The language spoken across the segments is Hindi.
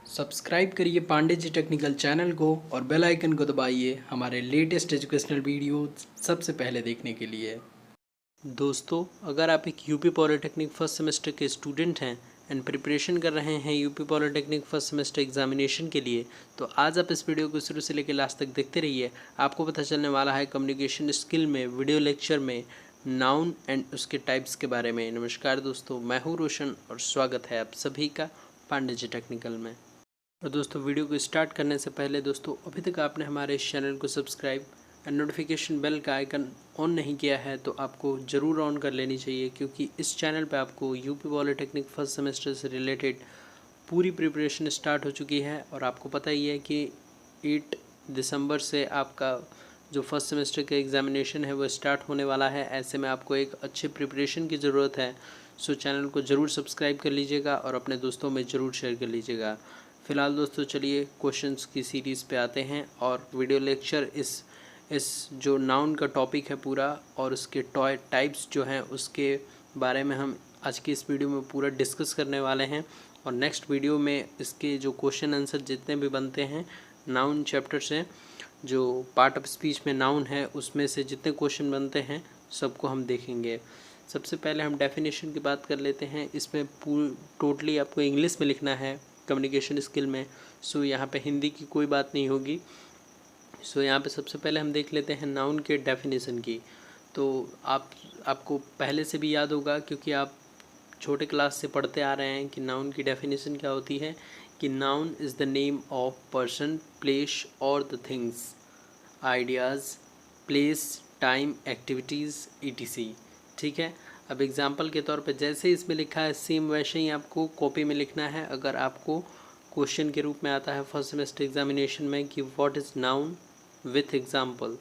सब्सक्राइब करिए पांडे जी टेक्निकल चैनल को और बेल आइकन को दबाइए हमारे लेटेस्ट एजुकेशनल वीडियो सबसे पहले देखने के लिए। दोस्तों, अगर आप एक यूपी पॉलिटेक्निक फर्स्ट सेमेस्टर के स्टूडेंट हैं एंड प्रिपरेशन कर रहे हैं UP polytechnic first semester examination के लिए, तो आज आप इस वीडियो को शुरू से लेकर लास्ट तक देखते रहिए। आपको पता चलने वाला है कम्युनिकेशन स्किल में वीडियो लेक्चर में नाउन एंड उसके टाइप्स के बारे में। नमस्कार दोस्तों, मैं हूँ रोशन और स्वागत है आप सभी का पांडे जी टेक्निकल में। और दोस्तों, वीडियो को स्टार्ट करने से पहले दोस्तों, अभी तक आपने हमारे इस चैनल को सब्सक्राइब एंड नोटिफिकेशन बेल का आइकन ऑन नहीं किया है तो आपको ज़रूर ऑन कर लेनी चाहिए, क्योंकि इस चैनल पे आपको यूपी पॉलिटेक्निक फर्स्ट सेमेस्टर से रिलेटेड पूरी प्रिपरेशन स्टार्ट हो चुकी है। और आपको पता ही है कि 8 दिसंबर से आपका जो फर्स्ट सेमेस्टर का एग्ज़ामिनेशन है वो स्टार्ट होने वाला है। ऐसे में आपको एक अच्छे प्रिपरेशन की ज़रूरत है। सो चैनल को ज़रूर सब्सक्राइब कर लीजिएगा और अपने दोस्तों में ज़रूर शेयर कर लीजिएगा। फ़िलहाल दोस्तों, चलिए क्वेश्चंस की सीरीज़ पे आते हैं और वीडियो लेक्चर इस जो नाउन का टॉपिक है पूरा और उसके टाइप्स जो हैं उसके बारे में हम आज की इस वीडियो में पूरा डिस्कस करने वाले हैं। और नेक्स्ट वीडियो में इसके जो क्वेश्चन आंसर जितने भी बनते हैं नाउन चैप्टर से, जो पार्ट ऑफ स्पीच में नाउन है उसमें से जितने क्वेश्चन बनते हैं सबको हम देखेंगे। सबसे पहले हम डेफिनेशन की बात कर लेते हैं। इसमें टोटली आपको इंग्लिश में लिखना है कम्युनिकेशन स्किल में। सो यहाँ पे हिंदी की कोई बात नहीं होगी। सो यहाँ पे सबसे पहले हम देख लेते हैं नाउन के डेफिनेशन की। तो आपको पहले से भी याद होगा, क्योंकि आप छोटे क्लास से पढ़ते आ रहे हैं कि नाउन की डेफिनेशन क्या होती है, कि noun is the name of person, place और the things, ideas, place, time, activities, etc। ठीक है। अब एग्जांपल के तौर पे जैसे इसमें लिखा है सेम वैसे ही आपको कॉपी में लिखना है। अगर आपको क्वेश्चन के रूप में आता है फर्स्ट सेमेस्टर एग्जामिनेशन में कि what is noun with example,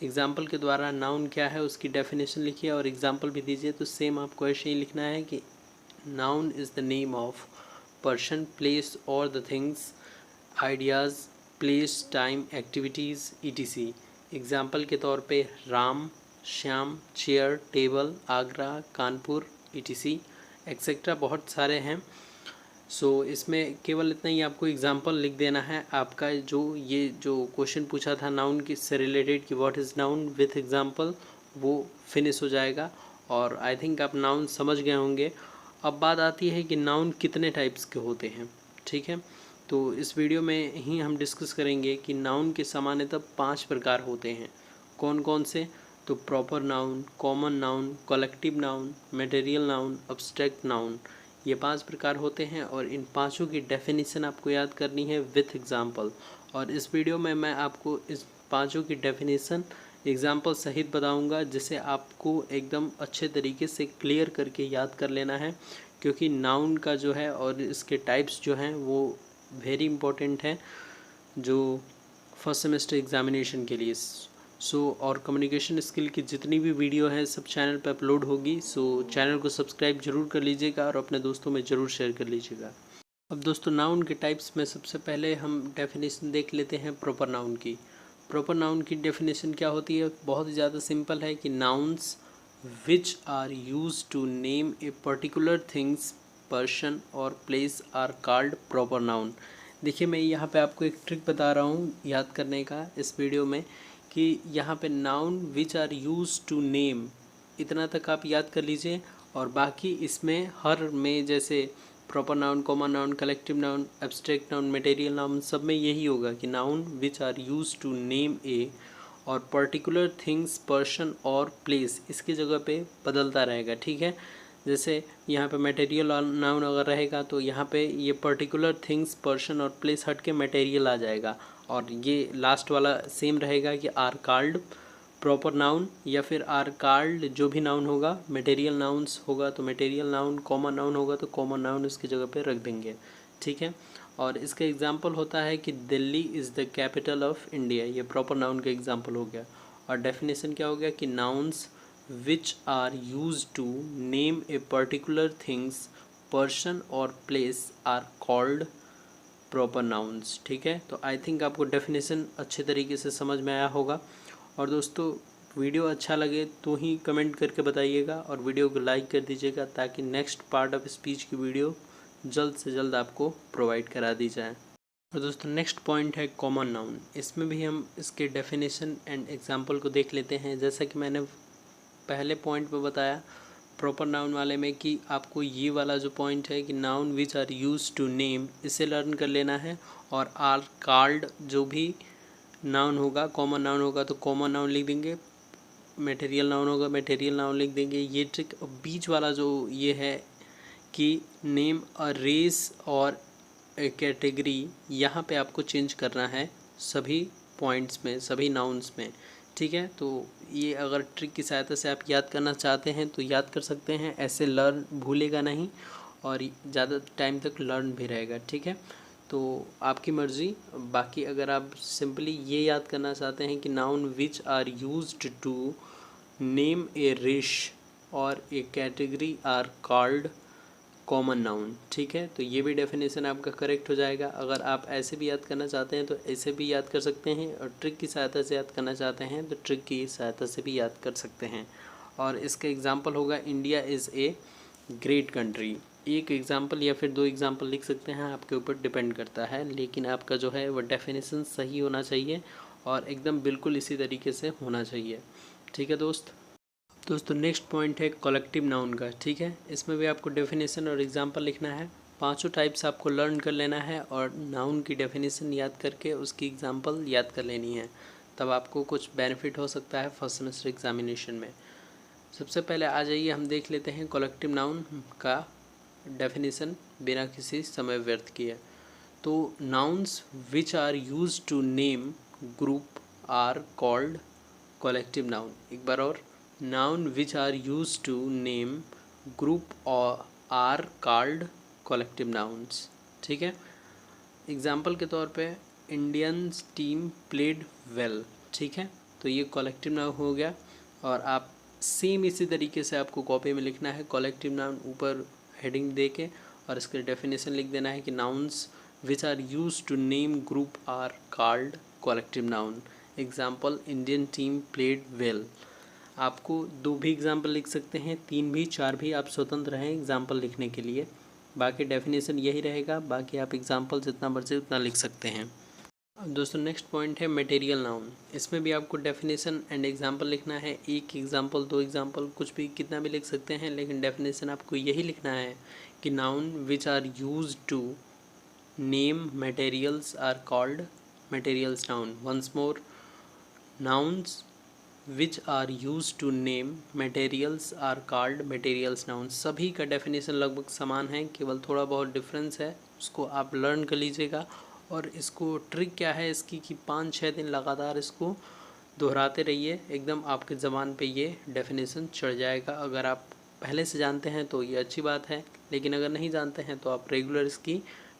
example के द्वारा नाउन क्या है उसकी डेफिनेशन लिखिए और एग्जांपल भी दीजिए, तो सेम आपको ऐसे ही लिखना है कि noun is the name of person, place और the things, ideas, place, time, activities, etc। Example के तौर पे Ram, Shyam, chair, table, Agra, Kanpur, etc etcetera बहुत सारे हैं। सो इसमें केवल इतना ही आपको एग्जांपल लिख देना है। आपका जो क्वेश्चन पूछा था नाउन की से रिलेटेड कि what is noun with example, वो फिनिश हो जाएगा। और आई थिंक आप नाउन समझ गए होंगे। अब बात आती है कि नाउन कितने टाइप्स के होते हैं। ठीक है, तो इस वीडियो में ही हम डिस्कस करेंगे कि नाउन के सामान्यतः 5 प्रकार होते हैं। कौन कौन से? तो proper noun, common noun, collective noun, material noun, abstract noun, ये 5 प्रकार होते हैं। और इन पांचों की डेफिनेशन आपको याद करनी है विथ एग्जांपल। और इस वीडियो में मैं आपको इस पांचों की डेफिनेशन एग्जांपल सहित बताऊंगा, जिसे आपको एकदम अच्छे तरीके से क्लियर करके याद कर लेना है, क्योंकि नाउन का जो है और इसके टाइप्स जो हैं वो वेरी इंपॉर्टेंट हैं जो फर्स्ट सेमेस्टर एग्जामिनेशन के लिए। और कम्युनिकेशन स्किल की जितनी भी वीडियो है सब चैनल पर अपलोड होगी। चैनल को सब्सक्राइब जरूर कर लीजिएगा और अपने दोस्तों में ज़रूर शेयर कर लीजिएगा। अब दोस्तों, नाउन के टाइप्स में सबसे पहले हम डेफिनेशन देख लेते हैं प्रॉपर नाउन की। प्रॉपर नाउन की डेफिनेशन क्या होती है? बहुत ज़्यादा सिंपल है कि nouns which are use to name a particular things, person और place are called proper noun. देखिए, मैं यहाँ पे आपको एक ट्रिक बता रहा हूँ याद करने का इस वीडियो में, कि यहाँ पे noun which are use to name, इतना तक आप याद कर लीजिए। और बाकी इसमें हर में जैसे proper noun, common noun, collective noun, abstract noun, material noun, सब में यही होगा कि noun which are use to name a, और पर्टिकुलर थिंग्स, पर्सन और प्लेस इसकी जगह पे बदलता रहेगा। ठीक है, जैसे यहाँ पे मटेरियल नाउन अगर रहेगा तो यहाँ पे ये पर्टिकुलर थिंग्स, पर्सन और प्लेस हट के मटेरियल आ जाएगा। और ये लास्ट वाला सेम रहेगा कि आर कॉल्ड प्रॉपर नाउन, या फिर आर कॉल्ड जो भी नाउन होगा, मटेरियल नाउन्स होगा तो मटेरियल नाउन, कॉमन नाउन होगा तो कॉमन नाउन इसकी जगह पे रख देंगे। ठीक है, और इसका एग्जांपल होता है कि Delhi is the capital of India, ये प्रॉपर नाउन का एग्जांपल हो गया। और डेफिनेशन क्या हो गया कि nouns which are use to name a particular things, person और place are called proper nouns. ठीक है, तो आई थिंक आपको डेफिनेशन अच्छे तरीके से समझ में आया होगा। और दोस्तों, वीडियो अच्छा लगे तो ही कमेंट करके बताइएगा और वीडियो को लाइक कर दीजिएगा, ताकि नेक्स्ट पार्ट ऑफ स्पीच की वीडियो जल्द से जल्द आपको प्रोवाइड करा दी जाए। और दोस्तों नेक्स्ट पॉइंट है कॉमन नाउन। इसमें भी हम इसके डेफिनेशन एंड एग्जांपल को देख लेते हैं। जैसा कि मैंने पहले पॉइंट पे बताया प्रॉपर नाउन वाले में कि आपको ये वाला जो पॉइंट है कि noun which are use to name, इसे लर्न कर लेना है। और आर कॉल्ड जो भी नाउन होगा, कॉमन नाउन होगा तो कॉमन नाउन लिख देंगे, मटेरियल नाउन होगा मटेरियल नाउन लिख देंगे। ये ट्रिक बीच वाला जो ये है कि नेम अ रेस और कैटेगरी, यहाँ पे आपको चेंज करना है सभी पॉइंट्स में, सभी नाउन्स में, ठीक है। तो ये अगर ट्रिक की सहायता से आप याद करना चाहते हैं तो याद कर सकते हैं, ऐसे लर्न भूलेगा नहीं और ज़्यादा टाइम तक लर्न भी रहेगा, ठीक है। तो आपकी मर्ज़ी। बाकी अगर आप सिंपली ये याद करना चाहते हैं कि noun which are used to name a race और a category are called common noun, ठीक है। तो ये भी डेफिनेशन आपका करेक्ट हो जाएगा। अगर आप ऐसे भी याद करना चाहते हैं तो ऐसे भी याद कर सकते हैं, और ट्रिक की सहायता से याद करना चाहते हैं तो ट्रिक की सहायता से भी याद कर सकते हैं। और इसका एग्जांपल होगा India is a great country. एक एग्जांपल या फिर 2 एग्जांपल लिख सकते हैं, आपके ऊपर डिपेंड करता है, लेकिन आपका जो है वो डेफिनेशन सही होना चाहिए और एकदम बिल्कुल इसी तरीके से होना चाहिए, ठीक है दोस्तों नेक्स्ट पॉइंट है कलेक्टिव नाउन का, ठीक है। इसमें भी आपको डेफिनेशन और एग्जांपल लिखना है। 5 टाइप्स आपको लर्न कर लेना है और नाउन की डेफिनेशन याद करके उसकी एग्जांपल याद कर लेनी है, तब आपको कुछ बेनिफिट हो सकता है फर्स्ट सेमेस्टर एग्जामिनेशन में। सबसे पहले आ जाइए हम देख लेते हैं कलेक्टिव नाउन का डेफिनेशन बिना किसी समय व्यर्थ किए। तो nouns which are use to name group are called collective noun. एक बार और, noun which are use to name group और आर कॉल्ड कलेक्टिव नाउन्स, ठीक है। एग्जाम्पल के तौर पे इंडियन टीम प्लेड वेल, ठीक है। तो ये कलेक्टिव नाउन हो गया। और आप सेम इसी तरीके से आपको कॉपी में लिखना है कलेक्टिव नाउन, ऊपर हेडिंग दे के, और इसके डेफिनेशन लिख देना है कि nouns which are use to name group are called collective noun. Example Indian team played well. आपको 2 भी एग्जाम्पल लिख सकते हैं, 3 भी, 4 भी, आप स्वतंत्र हैं एग्जाम्पल लिखने के लिए। बाकी डेफिनेशन यही रहेगा, बाकी आप एग्जाम्पल जितना मर्जी उतना लिख सकते हैं। अब दोस्तों नेक्स्ट पॉइंट है मटेरियल नाउन। इसमें भी आपको डेफिनेशन एंड एग्जाम्पल लिखना है। 1 एग्जाम्पल, 2 एग्जाम्पल, कुछ भी, कितना भी लिख सकते हैं, लेकिन डेफिनेशन आपको यही लिखना है कि noun which are use to name materials are called materials noun. Once more, nouns which are use to name materials are called materials noun. सभी का डेफिनेशन लगभग समान है, केवल थोड़ा बहुत डिफरेंस है, उसको आप लर्न कर लीजिएगा। और इसको ट्रिक क्या है इसकी कि 5-6 दिन लगातार इसको दोहराते रहिए, एकदम आपके ज़बान पे ये डेफिनेशन चढ़ जाएगा। अगर आप पहले से जानते हैं तो ये अच्छी बात है, लेकिन अगर नहीं जानते हैं तो आप रेगुलर इसकी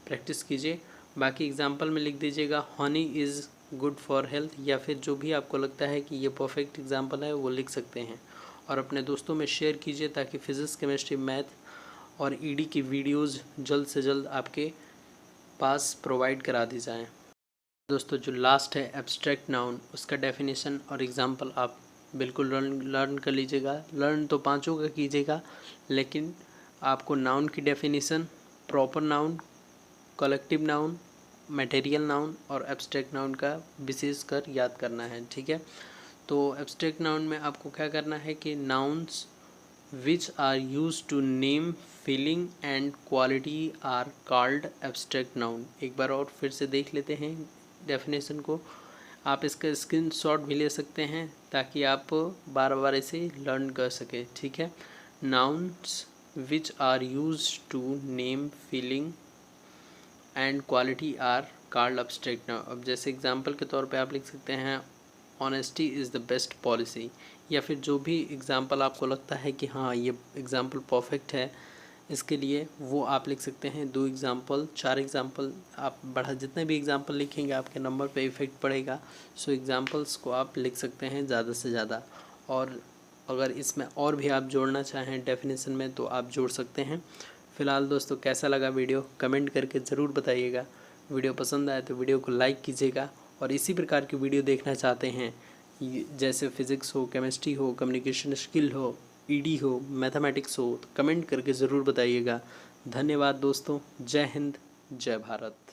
प्रैक्टिस कीजिए। बाकी एग्जाम्पल में लिख दीजिएगा Honey is good for health, या फिर जो भी आपको लगता है कि ये परफेक्ट एग्जाम्पल है वो लिख सकते हैं। और अपने दोस्तों में शेयर कीजिए ताकि फिज़िक्स, केमिस्ट्री, मैथ और ईडी की वीडियोज़ जल्द से जल्द आपके पास प्रोवाइड करा दी जाएँ। दोस्तों जो लास्ट है एब्स्ट्रैक्ट नाउन, उसका डेफिनेशन और एग्जांपल आप बिल्कुल लर्न कर लीजिएगा। लर्न तो 5 का कीजिएगा, लेकिन आपको नाउन की definition, proper noun, collective noun, material noun और एब्स्ट्रैक्ट नाउन का विशेष कर याद करना है, ठीक है। तो एब्स्ट्रैक्ट नाउन में आपको क्या करना है कि nouns which are use to name feeling and quality are called abstract noun. एक बार और फिर से देख लेते हैं डेफिनेशन को। आप इसका स्क्रीनशॉट भी ले सकते हैं ताकि आप बार बार इसे लर्न कर सकें, ठीक है। Nouns which are use to name feeling and quality are called abstract noun. अब जैसे एग्जांपल के तौर पे आप लिख सकते हैं honesty is the best policy, या फिर जो भी एग्जांपल आपको लगता है कि हाँ ये एग्जांपल परफेक्ट है इसके लिए, वो आप लिख सकते हैं। 2 एग्जांपल, 4 एग्जांपल, आप बढ़ा जितने भी एग्जांपल लिखेंगे आपके नंबर पे इफ़ेक्ट पड़ेगा। सो एग्जांपल्स को आप लिख सकते हैं ज़्यादा से ज़्यादा। और अगर इसमें और भी आप जोड़ना चाहें डेफिनेशन में तो आप जोड़ सकते हैं। फ़िलहाल दोस्तों कैसा लगा वीडियो कमेंट करके ज़रूर बताइएगा। वीडियो पसंद आए तो वीडियो को लाइक कीजिएगा, और इसी प्रकार की वीडियो देखना चाहते हैं जैसे फिज़िक्स हो, केमिस्ट्री हो, कम्युनिकेशन स्किल हो, ईडी हो, मैथमेटिक्स हो, तो कमेंट करके ज़रूर बताइएगा। धन्यवाद दोस्तों। जय हिंद, जय भारत।